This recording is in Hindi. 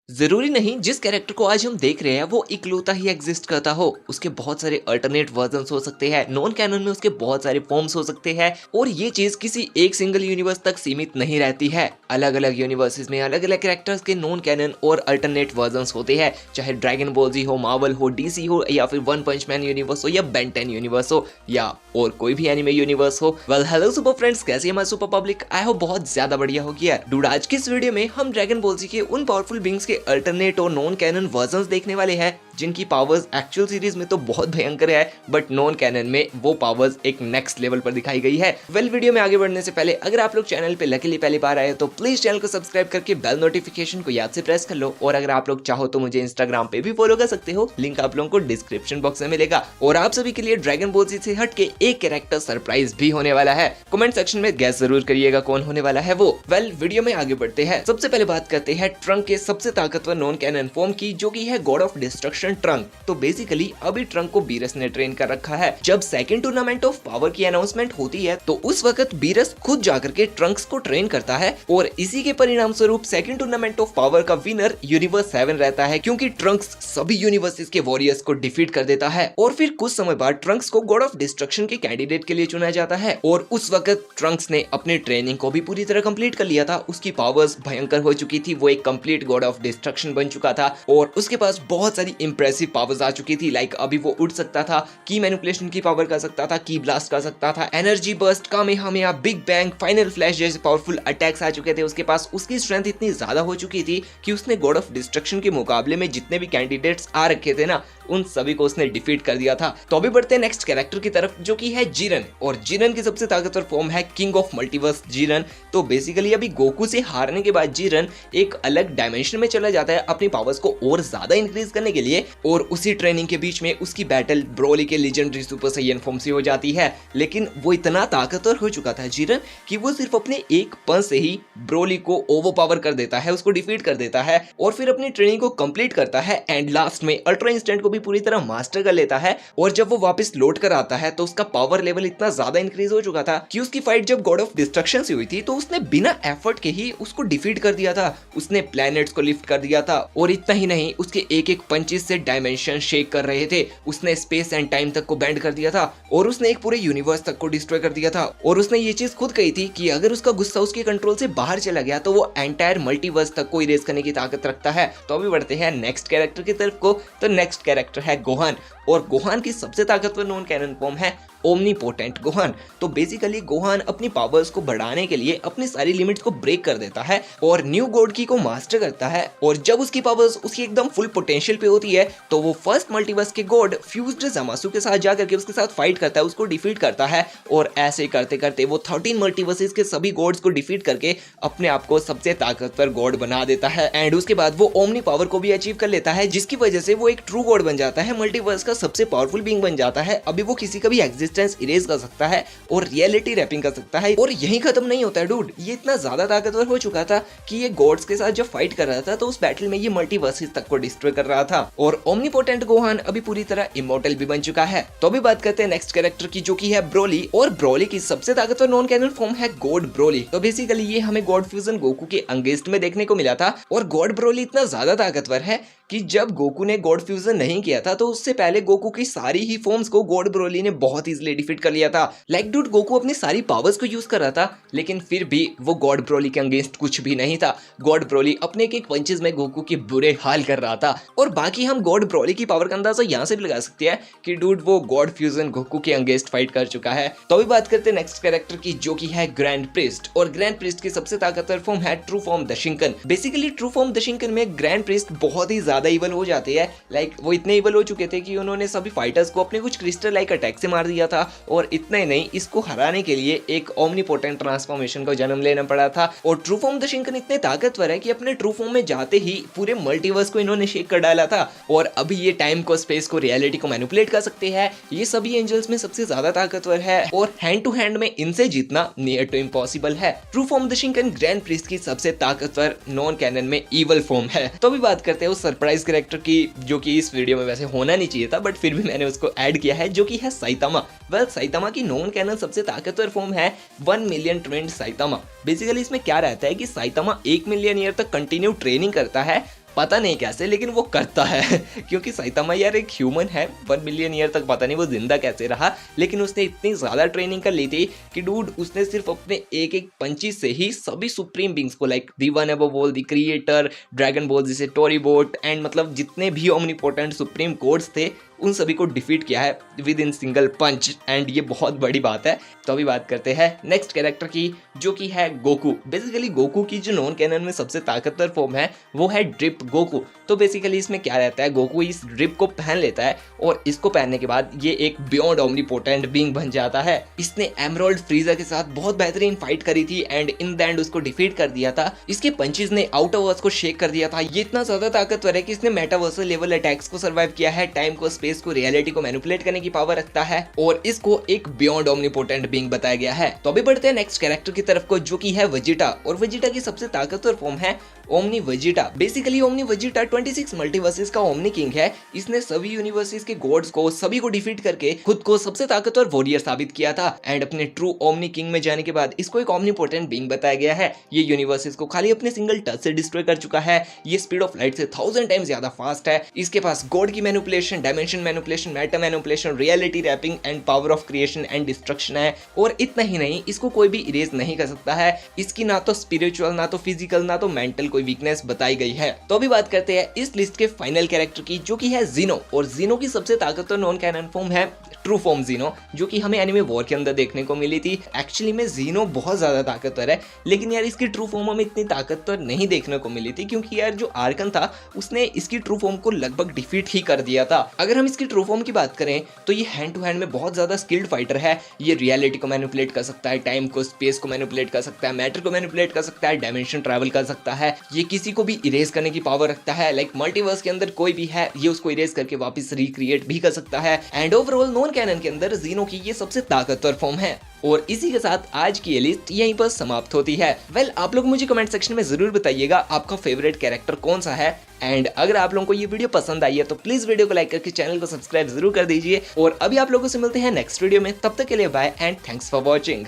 जरूरी नहीं जिस कैरेक्टर को आज हम देख रहे हैं वो इकलौता ही एग्जिस्ट करता हो। उसके बहुत सारे अल्टरनेट वर्जन्स हो सकते हैं, नॉन कैनन में उसके बहुत सारे फॉर्म्स हो सकते हैं और ये चीज किसी एक सिंगल यूनिवर्स तक सीमित नहीं रहती है। अलग अलग यूनिवर्सेस में अलग अलग कैरेक्टर्स के नॉन कैनन और अल्टरनेट वर्जन्स होते हैं, चाहे ड्रैगन बॉल जी हो, मार्वल हो, डीसी हो या फिर वन पंच मैन यूनिवर्स हो या बेन 10 यूनिवर्स हो या और कोई भी एनिमे यूनिवर्स हो। वेल हेलो सुपर फ्रेंड्स, कैसे हैं हमारे सुपर पब्लिक? आई होप बहुत ज्यादा बढ़िया हो गया। डूड आज की इस वीडियो में हम ड्रैगन बॉल जी के उन पावरफुल बींग्स के अल्टरनेट और नॉन कैनन वर्जन्स देखने वाले हैं जिनकी पावर्स एक्चुअल सीरीज में तो बहुत भयंकर है, बट नॉन कैनन में वो पावर्स एक नेक्स्ट लेवल पर दिखाई गई है। वेल वीडियो में आगे बढ़ने से पहले अगर आप लोग चैनल पे लकीली पहली बार आए तो प्लीज चैनल को सब्सक्राइब करके बेल नोटिफिकेशन को याद से प्रेस कर लो, और अगर आप लोग चाहो तो मुझे इंस्टाग्राम पे भी फॉलो कर सकते हो, लिंक आप लोगों को डिस्क्रिप्शन बॉक्स में मिलेगा। और आप सभी के लिए ड्रैगन बॉल जी से हट के एक कैरेक्टर सरप्राइज भी होने वाला है। कमेंट सेक्शन में गैस जरूर करिएगा कौन होने वाला है वो। वेल वीडियो में आगे बढ़ते हैं। सबसे पहले बात करते हैं ट्रंक के सबसे ताकतवर नॉन कैनन फॉर्म की, जो की है गॉड ऑफ डिस्ट्रक्शन ट्रंक। तो बेसिकली अभी ट्रंक को बीरस ने ट्रेन कर रखा है। जब सेकंड टूर्नामेंट ऑफ पावर की अनाउंसमेंट होती है तो उस वक्त बीरस खुद जाकर के ट्रंक्स को ट्रेन करता है और इसी के परिणाम स्वरूप सेकंड टूर्नामेंट ऑफ पावर का विनर यूनिवर्स 7 रहता है, क्योंकि ट्रंक्स सभी यूनिवर्सेस के वॉरियर्स को डिफीट कर देता है। और फिर कुछ समय बाद ट्रंक्स को गॉड ऑफ डिस्ट्रक्शन के कैंडिडेट के लिए चुना जाता है और उस वक्त ट्रंक्स ने अपनी ट्रेनिंग को भी पूरी तरह कंप्लीट कर लिया था। उसकी पावर्स भयंकर हो चुकी थी, वो एक कंप्लीट गॉड ऑफ डिस्ट्रक्शन बन चुका था और उसके पास बहुत सारी इंप्रेसिव पावर्स आ चुकी थी। लाइक अभी वो उड़ सकता था, की मैनिपुलेशन की पावर कर सकता था, की ब्लास्ट कर सकता था, energy burst, Kamehameha, big bang, final flash जैसे पावरफुल अटैक्स आ चुके थे उसके पास। उसकी स्ट्रेंथ इतनी ज्यादा हो चुकी थी कि उसने गॉड ऑफ डिस्ट्रक्शन के मुकाबले में जितने भी कैंडिडेट्स आ रखे थे ना, उन सभी को उसने डिफीट कर दिया था। तो अभी बढ़ते हैं नेक्स्ट कैरेक्टर की तरफ, जो कि है जिरन। और जिरन की सबसे ताकतवर फॉर्म है किंग ऑफ मल्टीवर्स जिरन। तो बेसिकली अभी गोकू से हारने के बाद जिरन एक अलग डायमेंशन में चला जाता है अपनी पावर्स को और ज्यादा इंक्रीज करने के लिए, और उसी ट्रेनिंग के बीच में उसकी बैटल ब्रोली के लेजेंडरी सुपर साइयन फॉर्म से हो जाती है। लेकिन वो इतना ताकतवर हो चुका था जिरन कि वो सिर्फ अपने एक पंच से ही ब्रोली को ओवरपावर कर देता है, उसको डिफीट कर देता है और फिर अपनी ट्रेनिंग को कंप्लीट करता है एंड लास्ट में अल्ट्रा इंस्टेंट को भी पूरी तरह मास्टर कर लेता है। और जब वो वापस लौट कर आता है तो उसका पावर लेवल इतना ज्यादा इंक्रीज हो चुका था कि उसकी फाइट जब गॉड ऑफ डिस्ट्रक्शन से हुई थी तो उसने बिना एफर्ट के ही उसको डिफीट कर दिया था। उसने प्लैनेट्स को लिफ्ट कर दिया था और इतना ही नहीं, उसके एक एक पंचेस से डायमेंशन शेक कर रहे थे। उसने स्पेस एंड टाइम तक को बैंड कर दिया था और उसने एक पूरे यूनिवर्स तक को डिस्ट्रॉय कर दिया था। और उसने ये चीज खुद कही थी कि अगर उसका गुस्सा उसके कंट्रोल से बाहर चला गया तो वो एंटायर मल्टीवर्स तक को इरेज करने की ताकत रखता है। तो अभी बढ़ते हैं नेक्स्ट कैरेक्टर की तरफ को। तो नेक्स्ट कैरेक्टर है गोहान, और गोहान की सबसे ताकतवर नॉन कैनन फॉर्म है ओमनीपोटेंट गोहान। तो बेसिकली गोहान अपनी पावर्स को बढ़ाने के लिए अपनी सारी लिमिट्स को ब्रेक कर देता है और न्यू गॉड की को मास्टर करता है। और जब उसकी पावर्स उसकी एकदम फुल पोटेंशियल पे होती है तो वो फर्स्ट मल्टीवर्स के गॉड फ्यूज्ड ज़मासु के साथ जाकर के उसके साथ फाइट करता है, उसको डिफीट करता है। और ऐसे करते करते वो 13 मल्टीवर्सेस के सभी गॉड्स को डिफीट करके अपने आप को सबसे ताकतवर गॉड बना देता है। एंड उसके बाद वो ओमनी पावर को भी अचीव कर लेता है, जिसकी वजह से वो एक ट्रू गॉड बन जाता है, मल्टीवर्स का सबसे पावरफुल बीइंग बन जाता है। अभी वो किसी का भी इरेज कर सकता है और रियलिटी रैपिंग कर सकता है। और यही खत्म नहीं होता है डूड, ये इतना ज्यादा ताकतवर हो चुका था कि ये गॉड्स के साथ जब फाइट कर रहा था तो उस बैटल में ये मल्टीवर्सेस तक को डिस्ट्रॉय कर रहा था। और ओमनीपोटेंट गोहान अभी पूरी तरह इमॉर्टल भी बन चुका है। तो अभी बात करते हैं नेक्स्ट कैरेक्टर की, जो की है ब्रोली। और ब्रोली की सबसे ताकतवर नॉन कैनन फॉर्म है गॉड ब्रोली। तो बेसिकली ये हमें गॉड फ्यूजन गोकू के अंगेस्ट में देखने को मिला था। और गॉड ब्रोली इतना ज्यादा ताकतवर है कि जब गोकू ने गॉड फ्यूजन नहीं किया था तो उससे पहले गोकू की सारी ही फॉर्म्स को गॉड ब्रोली ने बहुत इजीली डिफीट कर लिया था। लाइक डूड, गोकू अपनी सारी पावर्स को यूज कर रहा था लेकिन फिर भी वो गॉड ब्रोली के अगेंस्ट कुछ भी नहीं था। गॉड ब्रोली अपने एक पंचेस में गोकू के बुरे हाल कर रहा था। और बाकी हम गॉड ब्रोली की पावर का अंदाजा यहाँ से भी लगा सकते हैं कि डूड वो गॉड फ्यूजन गोकू के अगेंस्ट फाइट कर चुका है। तो अभी बात करते हैं नेक्स्ट कैरेक्टर की, जो की है ग्रैंड प्रिस्ट। और ग्रैंड प्रिस्ट की सबसे ताकतवर फॉर्म है true form Daishinkan. Basically true form Daishinkan में ग्रैंड प्रिस्ट बहुत ही ज्यादा इवल हो जाते हैं। लाइक वो इतने इवल हो चुके थे कि उन्होंने सभी फाइटर्स को अपने कुछ क्रिस्टल लाइक अटैक से मार दिया था। और इतना ही नहीं, इसको हराने के लिए एक ओमनीपोटेंट ट्रांसफॉर्मेशन का जन्म लेना पड़ा था। और ट्रू फॉर्म दशिंकन इतने ताकतवर है कि अपने ट्रू फॉर्म में जाते ही पूरे मल्टीवर्स को इन्होंने शेक कर डाला था। और अभी ये टाइम को, स्पेस को, रियलिटी को मैनिपुलेट कर सकते हैं। ये सभी एंजल्स में सबसे ज्यादा ताकतवर है और हैंड टू हैंड में इनसे जीतना नियर टू इम्पॉसिबल है। ट्रू फॉर्म दशिंकन ग्रैंड प्रिस्ट की सबसे ताकतवर नॉन कैनन में इवल फॉर्म है। तो अभी बात करते हैं उस सरप्राइज कैरेक्टर की जो कि इस वीडियो में वैसे होना नहीं चाहिए था, बट फिर भी मैंने उसको ऐड किया है, जो कि है साइतामा। वेल साइतामा की नॉन कैनन सबसे ताकतवर फॉर्म है 1 मिलियन ट्रेंड साइतामा। बेसिकली इसमें क्या रहता है कि साइतामा 1 मिलियन ईयर तक कंटिन्यू ट्रेनिंग करता है पता नहीं कैसे, लेकिन वो करता है क्योंकि साइतामा यार एक ह्यूमन है, 1 मिलियन ईयर तक पता नहीं वो जिंदा कैसे रहा, लेकिन उसने इतनी ज्यादा ट्रेनिंग कर ली थी कि डूड उसने सिर्फ अपने एक एक पंचीस से ही सभी सुप्रीम बींग्स को like the one above all, the creator, dragon ball जिसे टोरीबोट एंड मतलब जितने भी ओमनीपोटेंट सुप्रीम कोड्स थे उन सभी को डिफीट किया है within single punch, and ये बहुत बड़ी बात है। तो अभी बात करते हैं नेक्स्ट कैरेक्टर की, जो कि है गोकू। बेसिकली गोकू की जो नॉन कैनन में सबसे ताकतवर फॉर्म है वो है ड्रिप गोकू। तो बेसिकली इसमें क्या रहता है, गोकू इस ड्रिप को पहन लेता है और इसको पहनने के बाद ये एक बियॉन्ड ओमनीपोटेंट बीइंग बन जाता है। इसने एमराल्ड फ्रीजा के साथ बहुत बेहतरीन फाइट करी थी एंड इन द एंड उसको डिफीट कर दिया था। इसके पंचेस ने आउटरवर्स को शेक कर दिया था। ये इतना ज्यादा ताकतवर है कि इसने मेटावर्सल लेवल अटैक्स को सर्वाइव किया है, टाइम को, स्पेस को, रियलिटी को मैनिपुलेट करने की पावर रखता है और इसको एक बियॉन्ड ओमनीपोटेंट बीइंग बताया गया है। तो अभी बढ़ते हैं नेक्स्ट कैरेक्टर की तरफ को, जो कि है वेजिटा। और वेजिटा की सबसे ताकतवर फॉर्म है omni Vegeta. Basically omni Vegeta 26 multiverses का ओमनी किंग है। इसने सभी यूनिवर्सेस के गॉड्स को सभी को डिफीट करके खुद को सबसे ताकतवर वॉरियर साबित किया था एंड अपने ट्रू ओमनी किंग में जाने के बाद इसको एक ओमनीपोटेंट बीइंग बताया गया है। ये यूनिवर्सेस को खाली अपने सिंगल टच से डिस्ट्रॉय कर चुका है। ये स्पीड ऑफ लाइट से 1000 टाइम्स ज्यादा फास्ट है। इसके पास गॉड की manipulation, dimension manipulation, meta manipulation, reality warping and power of creation and destruction है। और इतना ही नहीं, इसको कोई भी इरेज नहीं कर सकता है। इसकी ना तो स्पिरिचुअल, ना तो फिजिकल, ना तो मेंटल कोई वीकनेस बताई गई है। तो अभी बात करते हैं इस लिस्ट के फाइनल कैरेक्टर की, जो कि है जीनो। और जीनो की सबसे ताकतवर नॉन कैनन फॉर्म है ट्रू फॉर्म जीनो, जो कि हमें एनिमे वॉर के अंदर देखने को मिली थी। एक्चुअली में जीनो बहुत ज्यादा ताकतवर है, लेकिन यार इसकी ट्रू फॉर्म हमें इतनी ताकतवर नहीं देखने को मिली थी, क्योंकि यार जो आर्कन था उसने इसकी ट्रू फॉर्म को लगभग डिफीट ही कर दिया था। अगर हम इसकी ट्रू फॉर्म की बात करें तो ये हैंड टू हैंड में बहुत ज्यादा स्किल्ड फाइटर है। ये रियलिटी को मैनिपुलेट कर सकता है, टाइम को, स्पेस को मैनिपुलेट कर सकता है, मैटर को मैनिपुलेट कर सकता है, डायमेंशन ट्रैवल कर सकता है। ये किसी को भी इरेज करने की पावर रखता है, लाइक मल्टीवर्स के अंदर कोई भी है ये उसको इरेज करके वापस रिक्रिएट भी कर सकता है। एंड ओवरऑल नॉन कैनन के अंदर जीनो की ये सबसे ताकतवर फॉर्म है। और इसी के साथ आज की ये लिस्ट यहीं पर समाप्त होती है। वेल, आप लोग मुझे कमेंट सेक्शन में जरूर बताइएगा आपका फेवरेट कैरेक्टर कौन सा है। एंड अगर आप लोगों को ये वीडियो पसंद आई है तो प्लीज वीडियो को लाइक करके चैनल को सब्सक्राइब जरूर कर दीजिए। और अभी आप लोगों से मिलते हैं नेक्स्ट वीडियो में, तब तक के लिए bye and thanks for watching.